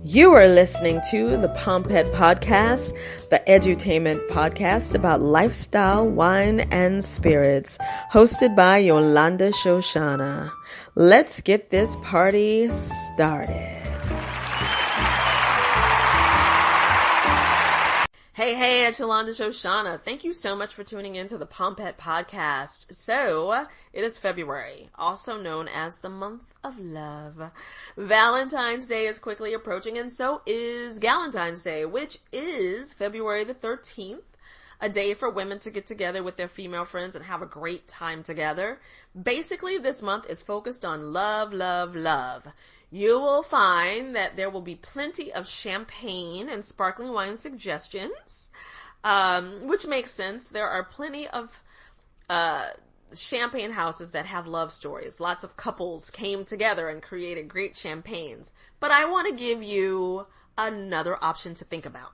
You are listening to the Pompette podcast, the edutainment podcast about lifestyle, wine, and spirits, hosted by Yolanda Shoshana. Let's get this party started. Hey, it's Yolanda Shoshana. Thank you so much for tuning into the Pompette podcast. So, it is February, also known as the month of love. Valentine's Day is quickly approaching, and so is Galentine's Day, which is February the 13th. A day for women to get together with their female friends and have a great time together. Basically, this month is focused on love, love, love. You will find that there will be plenty of champagne and sparkling wine suggestions, which makes sense. There are plenty of champagne houses that have love stories. Lots of couples came together and created great champagnes. But I want to give you another option to think about.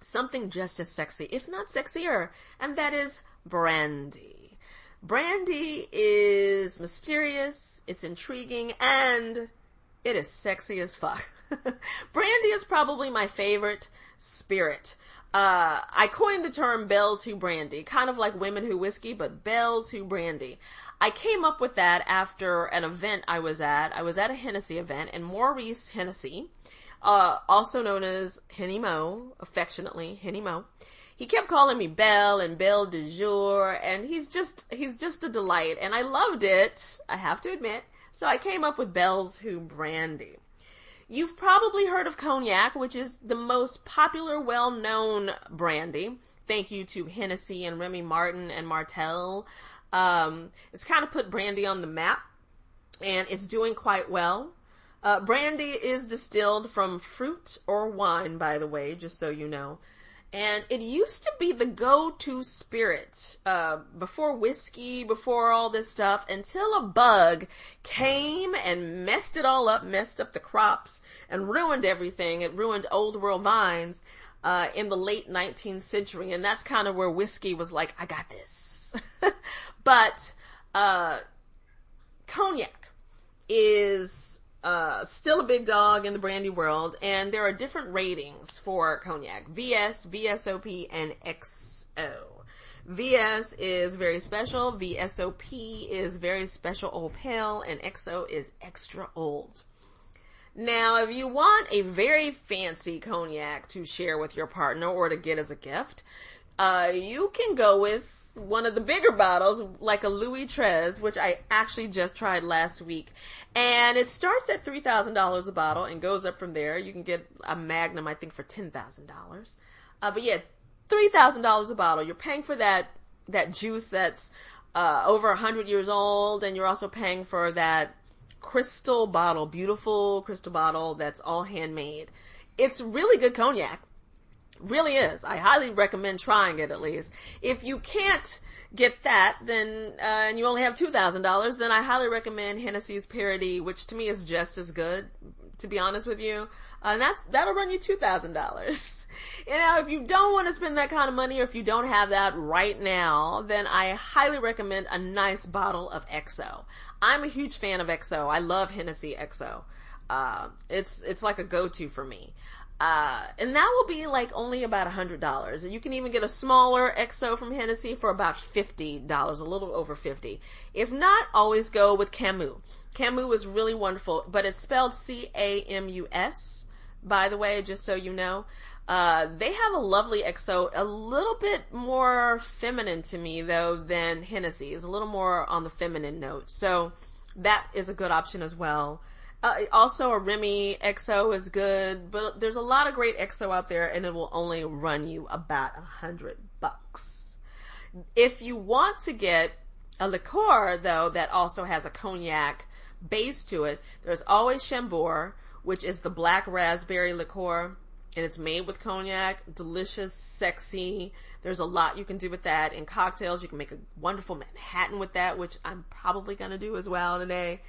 Something just as sexy, if not sexier, and that is brandy. Brandy is mysterious, it's intriguing, and it is sexy as fuck. Brandy is probably my favorite spirit. I coined the term belles who brandy, kind of like women who whiskey, but belles who brandy. I came up with that after an event I was at. I was at a Hennessy event, and Maurice Hennessy, also known as Henny Mo, affectionately Henny Mo, he kept calling me Belle and Belle de Jour, and he's just a delight, and I loved it, I have to admit, so I came up with Belles who brandy. You've probably heard of Cognac, which is the most popular, well-known brandy. Thank you to Hennessy and Remy Martin and Martell. It's kind of put brandy on the map, and it's doing quite well. Brandy is distilled from fruit or wine, by the way, just so you know. And it used to be the go-to spirit, before whiskey, before all this stuff, until a bug came and messed it all up, messed up the crops, and ruined everything. It ruined old world vines, in the late 19th century, and that's kind of where whiskey was like, I got this. But, Cognac is still a big dog in the brandy world, and there are different ratings for Cognac. VS, VSOP, and XO. VS is very special, VSOP is very special old pale, and XO is extra old. Now, if you want a very fancy Cognac to share with your partner or to get as a gift, you can go with one of the bigger bottles, like a Louis XIII, which I actually just tried last week. And it starts at $3,000 a bottle and goes up from there. You can get a Magnum, I think, for $10,000. But yeah, $3,000 a bottle. You're paying for that juice that's, over 100 years old, and you're also paying for that crystal bottle, beautiful crystal bottle that's all handmade. It's really good Cognac. Really is. I highly recommend trying it at least. If you can't get that, then, and you only have $2,000, then I highly recommend Hennessy's Parody, which to me is just as good, to be honest with you. And that'll run you $2,000. You know, if you don't want to spend that kind of money, or if you don't have that right now, then I highly recommend a nice bottle of XO. I'm a huge fan of XO. I love Hennessy XO. It's like a go-to for me. And that will be like only about $100. You can even get a smaller XO from Hennessy for about $50, a little over $50. If not, always go with Camus. Camus is really wonderful, but it's spelled C-A-M-U-S, by the way, just so you know. They have a lovely XO, a little bit more feminine to me though than Hennessy. It's a little more on the feminine note. So that is a good option as well. Also a Remy XO is good, but there's a lot of great XO out there, and it will only run you about $100. If you want to get a liqueur though that also has a Cognac base to it, there's always Chambord, which is the black raspberry liqueur, and it's made with Cognac. Delicious, sexy. There's a lot you can do with that. In cocktails, you can make a wonderful Manhattan with that, which I'm probably gonna do as well today.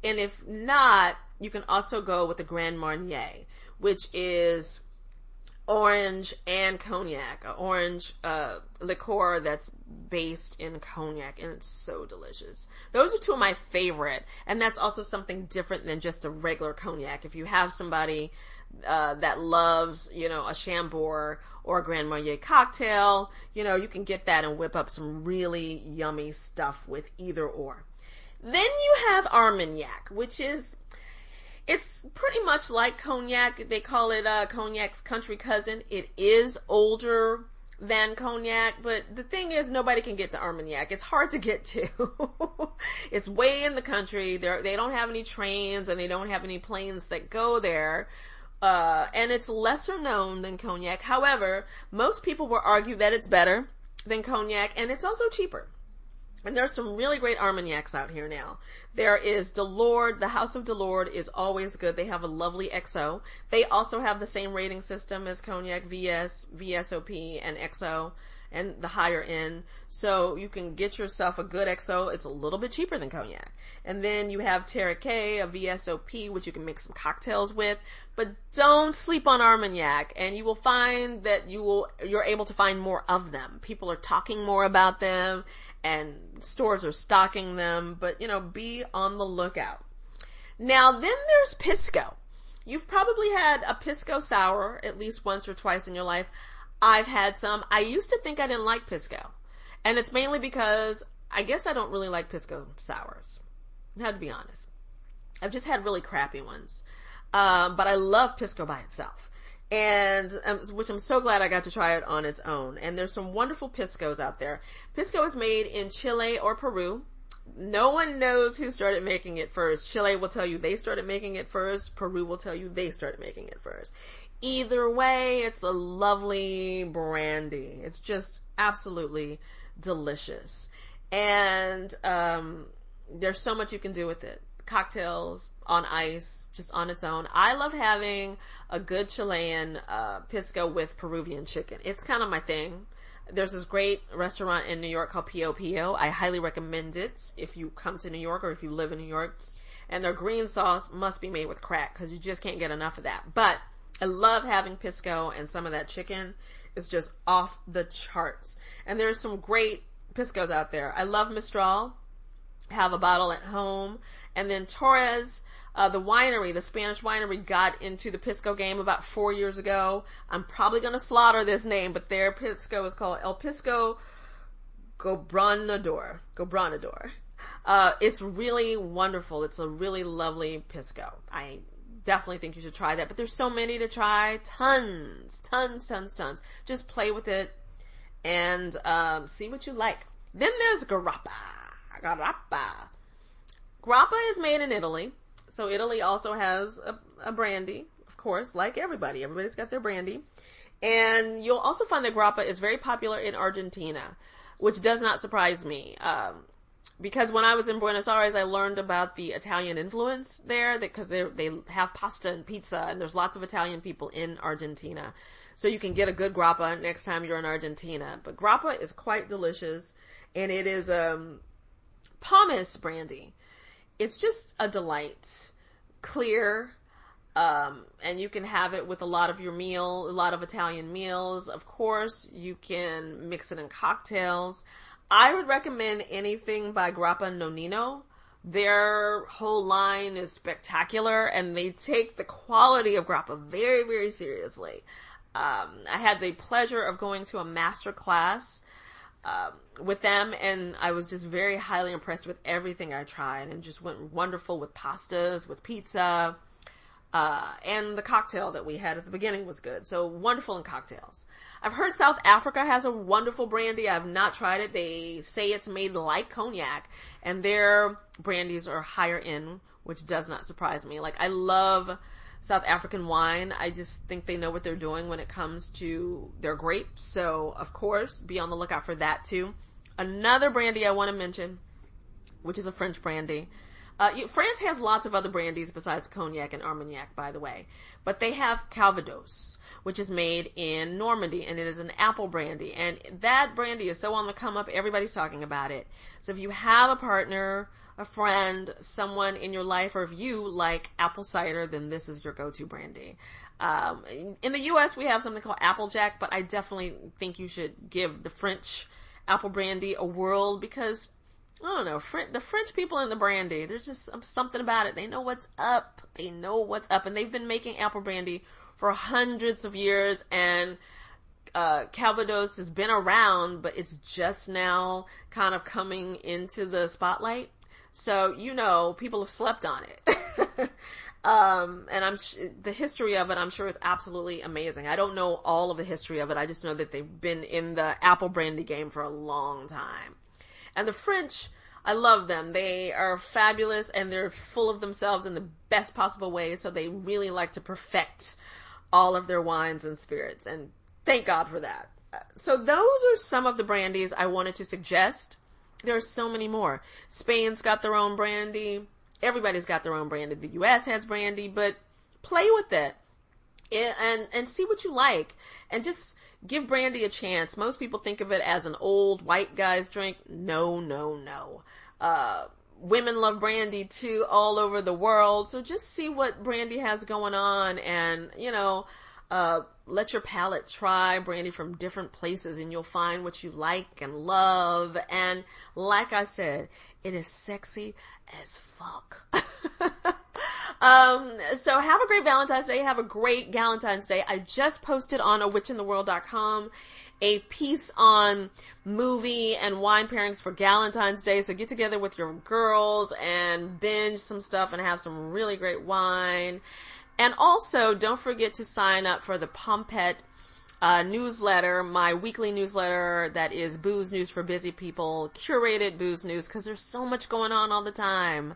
And if not, you can also go with the Grand Marnier, which is orange and Cognac, an orange liqueur that's based in Cognac, and it's so delicious. Those are two of my favorite, and that's also something different than just a regular Cognac. If you have somebody that loves, a Chambord or a Grand Marnier cocktail, you can get that and whip up some really yummy stuff with either or. Then you have Armagnac, which it's pretty much like Cognac. They call it Cognac's country cousin. It is older than Cognac, but the thing is, nobody can get to Armagnac. It's hard to get to. It's way in the country. They don't have any trains and they don't have any planes that go there. And it's lesser known than Cognac. However, most people will argue that it's better than Cognac, and it's also cheaper. And there's some really great Armagnacs out here now. There is Delord. The House of Delord is always good. They have a lovely XO. They also have the same rating system as Cognac, VS, VSOP, and XO, and the higher end. So you can get yourself a good XO. It's a little bit cheaper than Cognac. And then you have Terraquet, a VSOP, which you can make some cocktails with. But don't sleep on Armagnac, and you will find that you're able to find more of them. People are talking more about them, and stores are stocking them, but be on the lookout. Now then there's Pisco. You've probably had a Pisco sour at least once or twice in your life. I've had some. I used to think I didn't like Pisco, and it's mainly because I guess I don't really like Pisco sours. I have to be honest. I've just had really crappy ones. But I love Pisco by itself. And, which I'm so glad I got to try it on its own. And there's some wonderful Piscos out there. Pisco is made in Chile or Peru. No one knows who started making it first. Chile will tell you they started making it first. Peru will tell you they started making it first. Either way, it's a lovely brandy. It's just absolutely delicious. And, there's so much you can do with it. Cocktails, on ice, just on its own. I love having a good Chilean pisco with Peruvian chicken. It's kind of my thing. There's this great restaurant in New York called Pio Pio. I highly recommend it if you come to New York or if you live in New York. And their green sauce must be made with crack because you just can't get enough of that. But I love having pisco, and some of that chicken is just off the charts. And there's some great piscos out there. I love Mistral. Have a bottle at home. And then Torres, the winery, the Spanish winery, got into the Pisco game about 4 years ago. I'm probably going to slaughter this name, but their Pisco is called El Pisco Gobernador. It's really wonderful. It's a really lovely Pisco. I definitely think you should try that, but there's so many to try. Tons. Just play with it and see what you like. Then there's Grappa. Grappa is made in Italy. So Italy also has a brandy, of course, like everybody. Everybody's got their brandy. And you'll also find that Grappa is very popular in Argentina, which does not surprise me. Because when I was in Buenos Aires, I learned about the Italian influence there, because they have pasta and pizza, and there's lots of Italian people in Argentina. So you can get a good Grappa next time you're in Argentina. But Grappa is quite delicious, and it is pomace brandy. It's just a delight. Clear, and you can have it with a lot of Italian meals. Of course, you can mix it in cocktails. I would recommend anything by Grappa Nonino. Their whole line is spectacular, and they take the quality of Grappa very, very seriously. I had the pleasure of going to a master class with them, and I was just very highly impressed with everything I tried, and just went wonderful with pastas, with pizza, and the cocktail that we had at the beginning was good. So wonderful in cocktails. I've heard South Africa has a wonderful brandy. I've not tried it. They say it's made like Cognac, and their brandies are higher end, which does not surprise me. Like, I love South African wine. I just think they know what they're doing when it comes to their grapes. So, of course, be on the lookout for that too. Another brandy I want to mention, which is a French brandy. France has lots of other brandies besides Cognac and Armagnac, by the way. But they have Calvados, which is made in Normandy, and it is an apple brandy. And that brandy is so on the come up, everybody's talking about it. So if you have a partner, a friend, someone in your life, or if you like apple cider, then this is your go-to brandy. In the U.S., we have something called Applejack, but I definitely think you should give the French apple brandy a whirl, because I don't know, the French people and the brandy, there's just something about it. They know what's up. They know what's up. And they've been making apple brandy for hundreds of years. And Calvados has been around, but it's just now kind of coming into the spotlight. So, you know, people have slept on it. And the history of it, I'm sure, is absolutely amazing. I don't know all of the history of it. I just know that they've been in the apple brandy game for a long time. And the French, I love them. They are fabulous and they're full of themselves in the best possible way. So they really like to perfect all of their wines and spirits. And thank God for that. So those are some of the brandies I wanted to suggest. There are so many more. Spain's got their own brandy. Everybody's got their own brandy. The U.S. has brandy, but play with it and see what you like. And just give brandy a chance. Most people think of it as an old white guy's drink. No, no, no. Women love brandy too all over the world. So just see what brandy has going on and, you know, let your palate try brandy from different places and you'll find what you like and love. And like I said, it is sexy as fuck. So have a great Valentine's Day. Have a great Galentine's Day. I just posted on awitchintheworld.com a piece on movie and wine pairings for Galentine's Day. So get together with your girls and binge some stuff and have some really great wine. And also, don't forget to sign up for the Pompette newsletter, my weekly newsletter that is booze news for busy people, curated booze news, because there's so much going on all the time.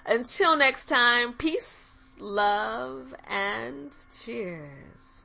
Until next time, peace, love, and cheers.